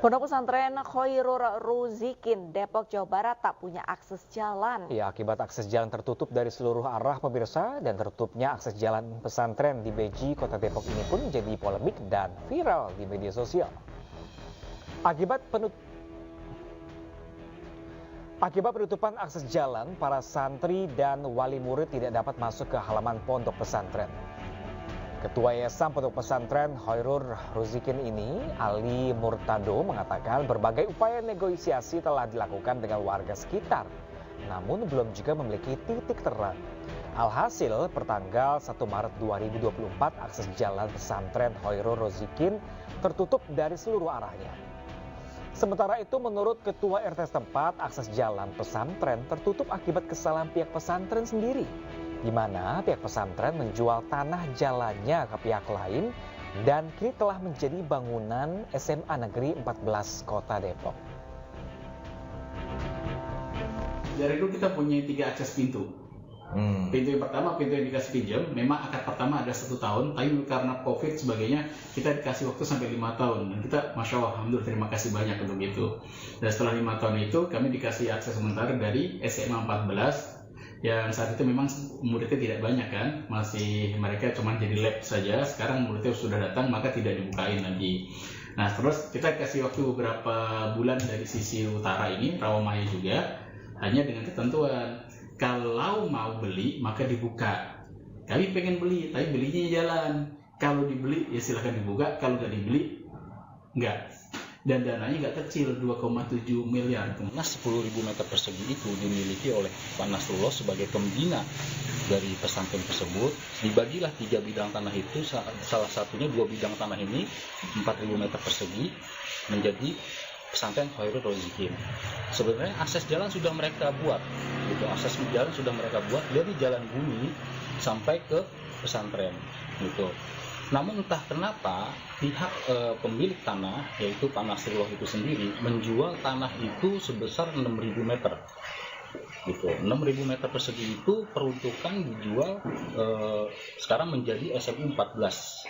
Pondok pesantren Khoirul Ruzikin, Depok, Jawa Barat tak punya akses jalan. Ya, akibat akses jalan tertutup dari seluruh arah pemirsa dan tertutupnya akses jalan pesantren di Beji, Kota Depok ini pun menjadi polemik dan viral di media sosial. Akibat penutupan akses jalan, para santri dan wali murid tidak dapat masuk ke halaman pondok pesantren. Ketua Yayasan Pondok Pesantren Khoirul Ruzikin ini, Ali Murtado, mengatakan berbagai upaya negosiasi telah dilakukan dengan warga sekitar, namun belum juga memiliki titik terang. Alhasil, pertanggal 1 Maret 2024, akses jalan pesantren Khoirul Ruzikin tertutup dari seluruh arahnya. Sementara itu, menurut Ketua RT setempat, akses jalan pesantren tertutup akibat kesalahan pihak pesantren sendiri, di mana pihak pesantren menjual tanah jalannya ke pihak lain dan kini telah menjadi bangunan SMA Negeri 14 Kota Depok. Dari itu kita punya 3 akses pintu. Pintu yang pertama, pintu yang dikasih pinjam, memang akad pertama ada 1 tahun, tapi karena COVID sebagainya, kita dikasih waktu sampai 5 tahun. Dan kita, Masya Allah, Alhamdulillah, terima kasih banyak untuk itu. Dan setelah 5 tahun itu, kami dikasih akses sementara dari SMA 14, yang saat itu memang muridnya tidak banyak kan, masih mereka cuma jadi lab saja. Sekarang muridnya sudah datang, maka tidak dibukain lagi. Nah, terus kita kasih waktu beberapa bulan dari sisi utara ini, Rawamaya juga, hanya dengan ketentuan kalau mau beli maka dibuka. Kami pengen beli, tapi belinya jalan. Kalau dibeli ya silahkan dibuka, kalau nggak dibeli nggak. Dan dananya nggak kecil, 2,7 miliar. Nah, 10.000 meter persegi itu dimiliki oleh Pak Nasrullah sebagai pembina dari pesantren tersebut. Dibagilah 3 bidang tanah itu, salah satunya 2 bidang tanah ini 4.000 meter persegi menjadi pesantren Khoirul Ruzikin. Sebenarnya akses jalan sudah mereka buat, gitu. Akses jalan sudah mereka buat dari jalan bumi sampai ke pesantren, gitu. Namun entah kenapa pihak pemilik tanah, yaitu Pak Nasrullah itu sendiri, menjual tanah itu sebesar 6.000 meter. Gitu. 6.000 meter persegi itu peruntukan dijual sekarang menjadi SMU 14.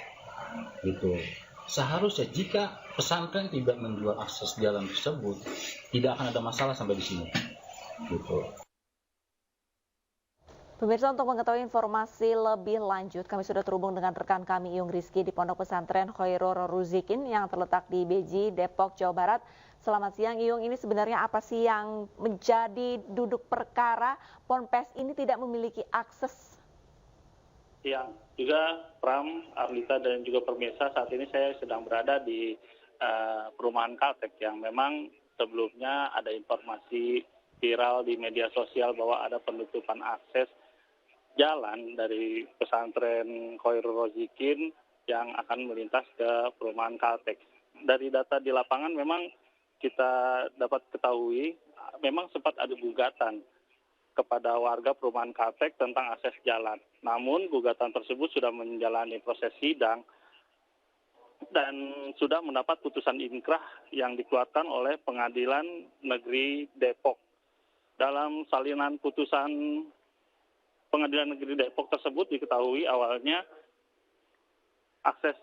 Gitu. Seharusnya jika pesantren tidak menjual akses jalan tersebut, tidak akan ada masalah sampai di sini. Gitu. Pemirsa, untuk mengetahui informasi lebih lanjut, kami sudah terhubung dengan rekan kami Iyung Rizky di Pondok Pesantren Khoirul Ruzikin yang terletak di Beji, Depok, Jawa Barat. Selamat siang Iyung, ini sebenarnya apa sih yang menjadi duduk perkara Ponpes ini tidak memiliki akses? Ya, juga Pram, Arlita dan juga pemirsa, saat ini saya sedang berada di perumahan Kaltek yang memang sebelumnya ada informasi viral di media sosial bahwa ada penutupan akses jalan dari pesantren Khoirul Ruzikin yang akan melintas ke perumahan Kaltek. Dari data di lapangan memang kita dapat ketahui memang sempat ada gugatan kepada warga perumahan Kaltek tentang akses jalan. Namun gugatan tersebut sudah menjalani proses sidang dan sudah mendapat putusan inkrah yang dikeluarkan oleh Pengadilan Negeri Depok. Dalam salinan putusan Pengadilan Negeri Depok tersebut diketahui awalnya akses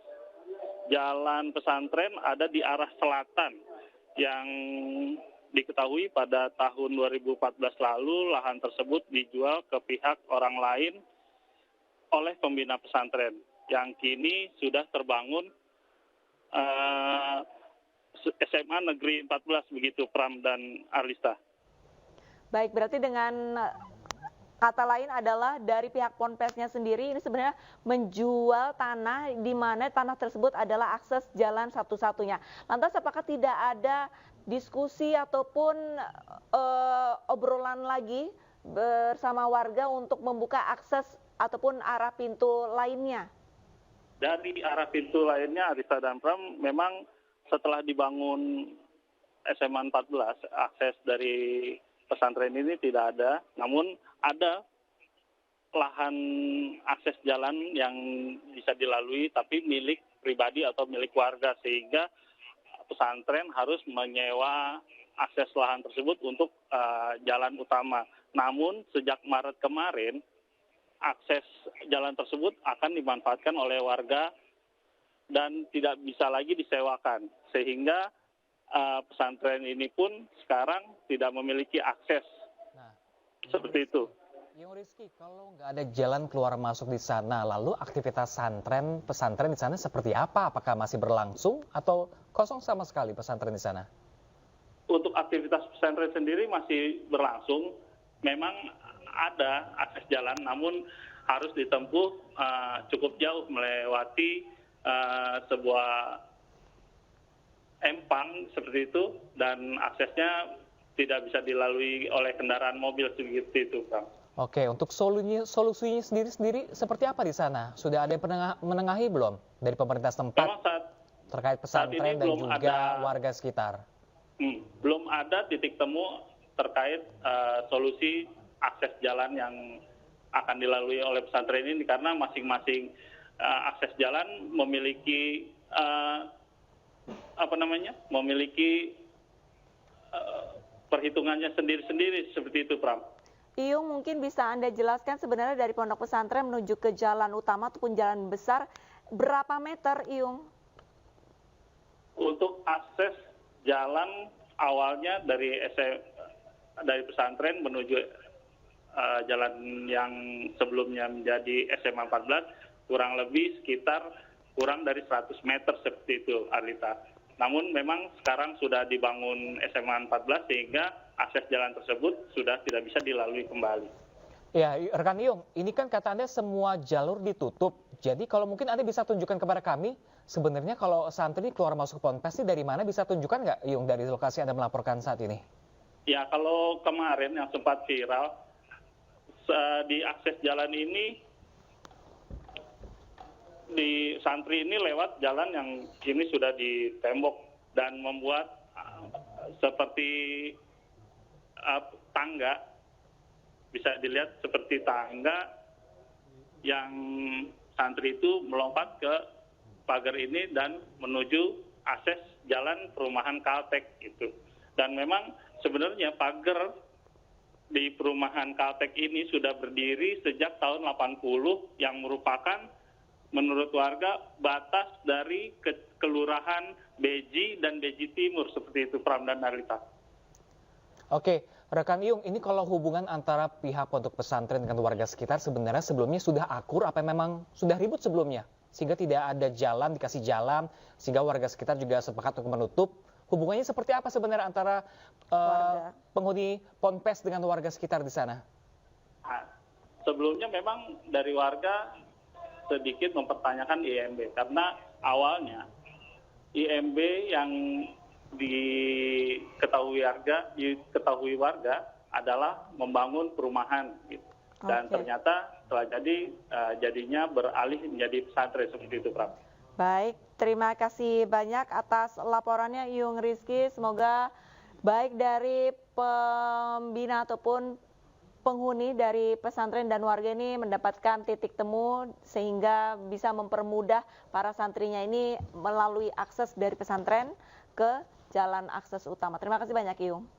jalan pesantren ada di arah selatan yang diketahui pada tahun 2014 lalu lahan tersebut dijual ke pihak orang lain oleh pembina pesantren yang kini sudah terbangun SMA Negeri 14 begitu Pram dan Arlista. Baik, berarti dengan kata lain adalah dari pihak Ponpesnya sendiri ini sebenarnya menjual tanah di mana tanah tersebut adalah akses jalan satu-satunya. Lantas apakah tidak ada diskusi ataupun obrolan lagi bersama warga untuk membuka akses ataupun arah pintu lainnya? Dari arah pintu lainnya, Arista dan Pram, memang setelah dibangun SMA 14, akses dari pesantren ini tidak ada, namun ada lahan akses jalan yang bisa dilalui tapi milik pribadi atau milik warga, sehingga pesantren harus menyewa akses lahan tersebut untuk jalan utama. Namun sejak Maret kemarin, akses jalan tersebut akan dimanfaatkan oleh warga dan tidak bisa lagi disewakan, sehingga pesantren ini pun sekarang tidak memiliki akses Nah, seperti itu. Yung Rizky, kalau nggak ada jalan keluar masuk di sana, lalu aktivitas pesantren di sana seperti apa? Apakah masih berlangsung atau kosong sama sekali pesantren di sana? Untuk aktivitas pesantren sendiri masih berlangsung. Memang ada akses jalan, namun harus ditempuh cukup jauh melewati sebuah empang seperti itu, dan aksesnya tidak bisa dilalui oleh kendaraan mobil seperti itu, Bang. Oke, untuk solusinya sendiri seperti apa di sana? Sudah ada yang menengahi belum dari pemerintah Memang setempat terkait pesantren dan juga warga sekitar? Belum ada titik temu terkait solusi akses jalan yang akan dilalui oleh pesantren ini, karena masing-masing akses jalan memiliki perhitungannya sendiri-sendiri seperti itu, Pram. Iyung, mungkin bisa Anda jelaskan sebenarnya dari pondok pesantren menuju ke jalan utama ataupun jalan besar, berapa meter, Iyung? Untuk akses jalan awalnya dari pesantren menuju jalan yang sebelumnya menjadi SMA 14, kurang lebih sekitar kurang dari 100 meter seperti itu, Arlita. Namun memang sekarang sudah dibangun SMA 14 sehingga akses jalan tersebut sudah tidak bisa dilalui kembali. Ya, rekan Iyung, ini kan kata Anda semua jalur ditutup. Jadi kalau mungkin Anda bisa tunjukkan kepada kami, sebenarnya kalau santri keluar masuk Ponpes dari mana, bisa tunjukkan nggak, Iyung, dari lokasi Anda melaporkan saat ini? Ya, kalau kemarin yang sempat viral, di akses jalan ini, di santri ini lewat jalan yang kini sudah ditembok dan membuat seperti tangga, bisa dilihat seperti tangga yang santri itu melompat ke pagar ini dan menuju akses jalan perumahan Kaltek itu. Dan memang sebenarnya pagar di perumahan Kaltek ini sudah berdiri sejak tahun 80 yang merupakan menurut warga batas dari kelurahan Beji dan Beji Timur seperti itu, Pram dan Arlita. Oke, rekan Iyung, ini kalau hubungan antara pihak pondok pesantren dengan warga sekitar sebenarnya sebelumnya sudah akur apa memang sudah ribut sebelumnya? Sehingga tidak ada jalan, dikasih jalan, sehingga warga sekitar juga sepakat untuk menutup. Hubungannya seperti apa sebenarnya antara penghuni Ponpes dengan warga sekitar di sana? Sebelumnya memang dari warga sedikit mempertanyakan IMB, karena awalnya IMB yang diketahui warga adalah membangun perumahan gitu. Dan ternyata setelah jadinya beralih menjadi pesantren seperti itu, Pram. Baik, terima kasih banyak atas laporannya Iyung Rizky. Semoga baik dari pembina ataupun penghuni dari pesantren dan warga ini mendapatkan titik temu sehingga bisa mempermudah para santrinya ini melalui akses dari pesantren ke jalan akses utama. Terima kasih banyak, Iyung.